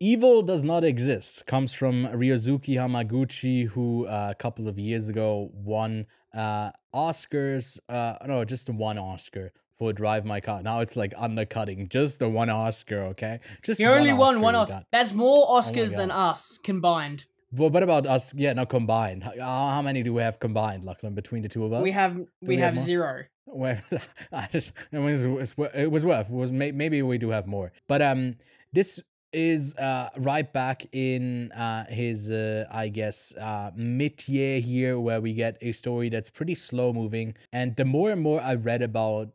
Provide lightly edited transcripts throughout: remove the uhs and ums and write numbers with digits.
Evil does not exist comes from Ryusuke Hamaguchi, who a couple of years ago won Oscars. No, just one Oscar for Drive My Car. Now it's like undercutting. Just the one Oscar, okay? Just He only won Oscar one. he got. That's more Oh my Oscars than God. us combined. Well, what about us? Yeah, no, combined. How many do we have combined, Lachlan, between the two of us? We have more? 0. Well, it was worth. Maybe we do have more, but this is right back in his I guess mid-year here, where we get a story that's pretty slow moving, and the more and more I read about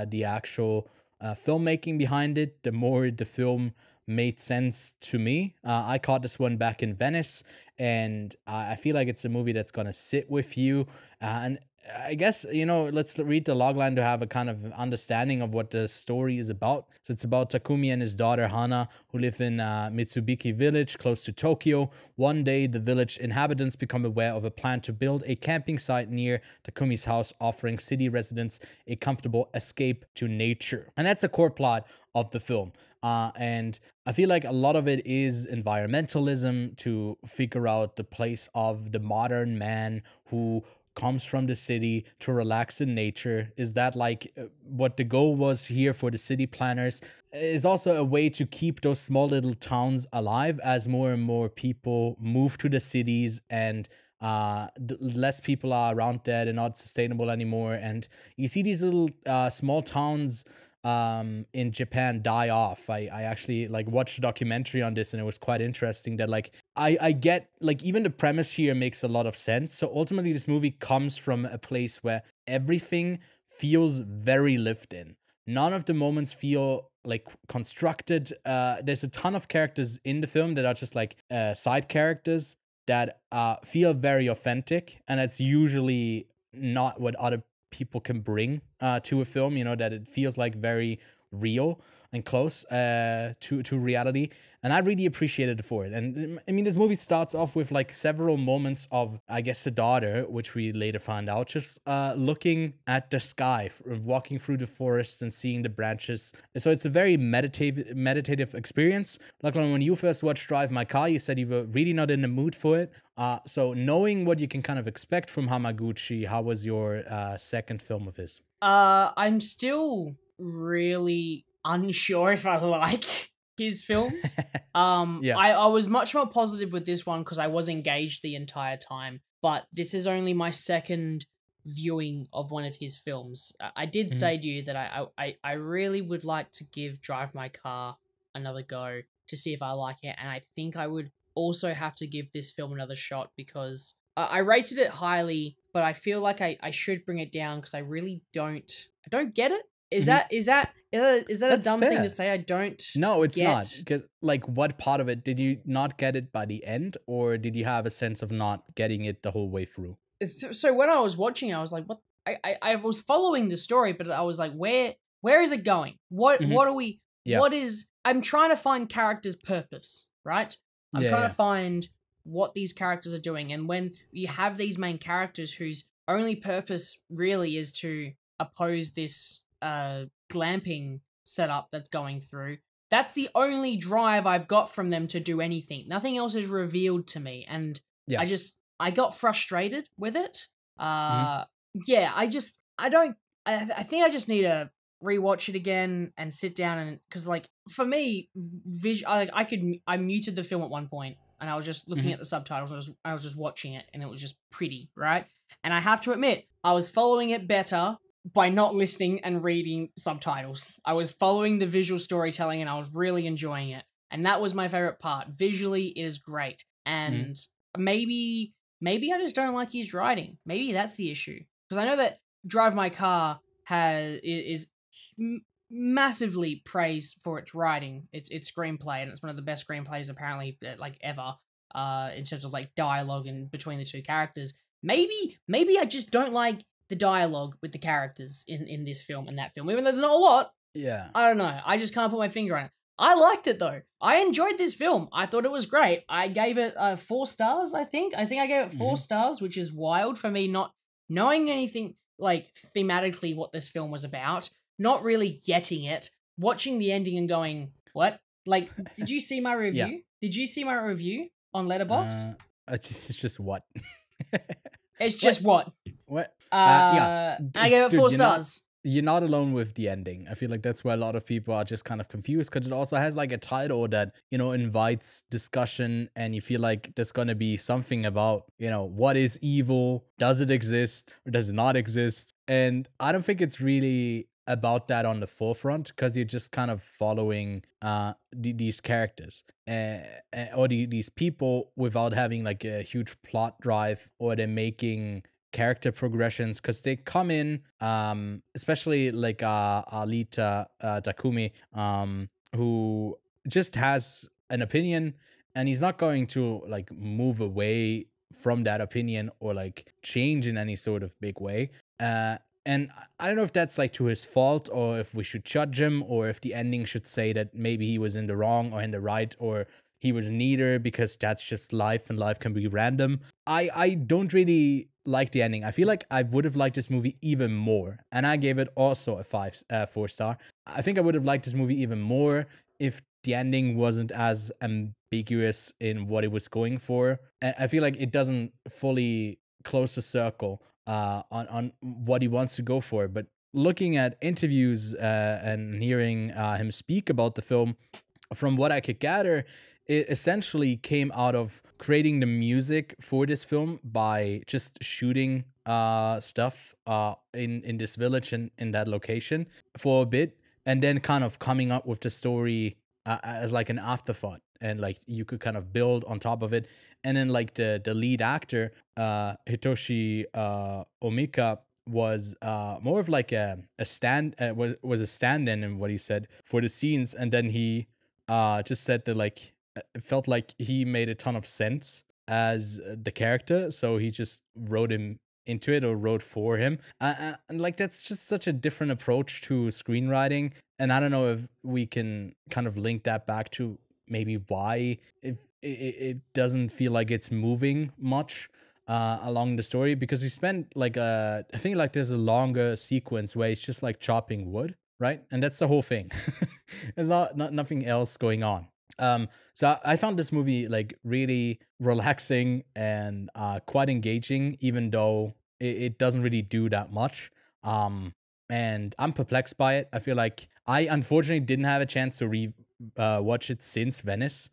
the actual filmmaking behind it, the more the film made sense to me. I caught this one back in Venice, and I feel like it's a movie that's gonna sit with you. And I guess, let's read the logline to have a kind of understanding of what the story is about. So it's about Takumi and his daughter Hana, who live in Mitsubiki village close to Tokyo. One day, the village inhabitants become aware of a plan to build a camping site near Takumi's house, offering city residents a comfortable escape to nature. And that's a core plot of the film. And I feel like a lot of it is environmentalism, to figure out the place of the modern man who comes from the city to relax in nature. Is that like what the goal was here for the city planners? Is also a way to keep those small little towns alive as more and more people move to the cities, and less people are around there. They're not sustainable anymore, and you see these little small towns in Japan die off. I actually like watched a documentary on this, and it was quite interesting that like I get like even the premise here makes a lot of sense. So ultimately this movie comes from a place where everything feels very lived in. None of the moments feel like constructed. There's a ton of characters in the film that are just like side characters that feel very authentic, and it's usually not what other people can bring to a film, that it feels like very real and close to reality, and I really appreciated it for it. And I mean, this movie starts off with like several moments of, I guess, the daughter, which we later find out, just looking at the sky, walking through the forest and seeing the branches. So it's a very meditative experience. Like when you first watched Drive My Car, you said you were really not in the mood for it. So knowing what you can kind of expect from Hamaguchi, how was your second film of his? I'm still really unsure if I like his films. Yeah. I was much more positive with this one because I was engaged the entire time, but this is only my second viewing of one of his films. I did say to you that I really would like to give Drive My Car another go to see if I like it, and I think I would also have to give this film another shot because I rated it highly, but I feel like I should bring it down because I really don't get it. Is that a That's dumb fair thing to say? I don't. No, it's get. not. Because, like, what part of it did you not get it by the end, or did you have a sense of not getting it the whole way through? So when I was watching, I was like, "What?" I was following the story, but I was like, "Where is it going? What are we? Yeah. What is?" I'm trying to find characters' purpose, right? I'm trying to find what these characters are doing, and when you have these main characters whose only purpose really is to oppose this glamping setup that's going through, that's the only drive I've got from them to do anything. Nothing else is revealed to me, and Yeah. I got frustrated with it. Yeah, I think I just need to rewatch it again and sit down, and because like for me, I muted the film at one point and I was just looking at the subtitles. I was just watching it, and it was just pretty, right? And I have to admit, I was following it better by not listening and reading subtitles. I was following the visual storytelling, and I was really enjoying it. And that was my favorite part. Visually, it is great. And maybe I just don't like his writing. Maybe that's the issue. Because I know that Drive My Car is massively praised for its writing, its screenplay, and it's one of the best screenplays apparently like ever. In terms of like dialogue and between the two characters. Maybe I just don't like the dialogue with the characters in this film and that film, even though there's not a lot. Yeah. I don't know. I just can't put my finger on it. I liked it though. I enjoyed this film. I thought it was great. I gave it 4 stars, I think. I gave it 4 stars, which is wild for me not knowing anything like thematically what this film was about, not really getting it, watching the ending and going, what? Like, did you see my review? Did you see my review on Letterboxd? It's just what? It's just what? What? I gave it 4 stars. You're not alone with the ending. I feel like that's where a lot of people are just kind of confused, because it also has like a title that, you know, invites discussion, and you feel like there's going to be something about, you know, what is evil? Does it exist or does it not exist? And I don't think it's really about that on the forefront, because you're just kind of following these characters or these people without having like a huge plot drive, or they're making character progressions, because they come in, especially like Alita Takumi, who just has an opinion, and he's not going to like move away from that opinion or like change in any sort of big way. And I don't know if that's like to his fault, or if we should judge him, or if the ending should say that maybe he was in the wrong or in the right, or he was neither, because that's just life, and life can be random. I don't really like the ending. I feel like I would have liked this movie even more, and I gave it also a 4 star. I think I would have liked this movie even more if the ending wasn't as ambiguous in what it was going for. And I feel like it doesn't fully close the circle on what he wants to go for. But looking at interviews and hearing him speak about the film, from what I could gather, it essentially came out of creating the music for this film by just shooting stuff in this village and in that location for a bit, and then kind of coming up with the story as like an afterthought, and like you could kind of build on top of it. And then like the lead actor, Hitoshi Omika, was more of like a stand was a stand-in in what he said for the scenes, and then he just said that like it felt like he made a ton of sense as the character, so he just wrote him into it, or wrote for him. And like that's just such a different approach to screenwriting, and I don't know if we can kind of link that back to maybe why it doesn't feel like it's moving much along the story, because we spent like I think like there's a longer sequence where it's just like chopping wood, right? And that's the whole thing. There's not nothing else going on. So I found this movie like really relaxing and quite engaging, even though it doesn't really do that much. And I'm perplexed by it. I feel like I unfortunately didn't have a chance to watch it since Venice.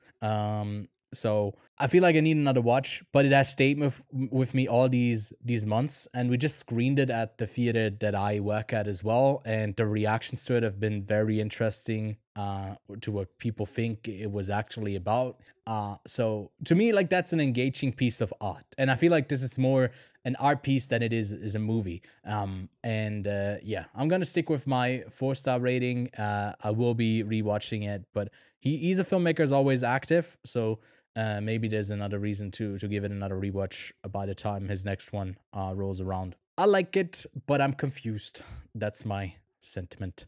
So I feel like I need another watch, but it has stayed with me all these months, and we just screened it at the theater that I work at as well, and the reactions to it have been very interesting to what people think it was actually about. So to me, like that's an engaging piece of art, and I feel like this is more an art piece than it is a movie. Yeah, I'm gonna stick with my 4-star rating. I will be rewatching it, but he's a filmmaker, is always active, so maybe there's another reason to give it another rewatch by the time his next one rolls around. I like it, but I'm confused. That's my sentiment.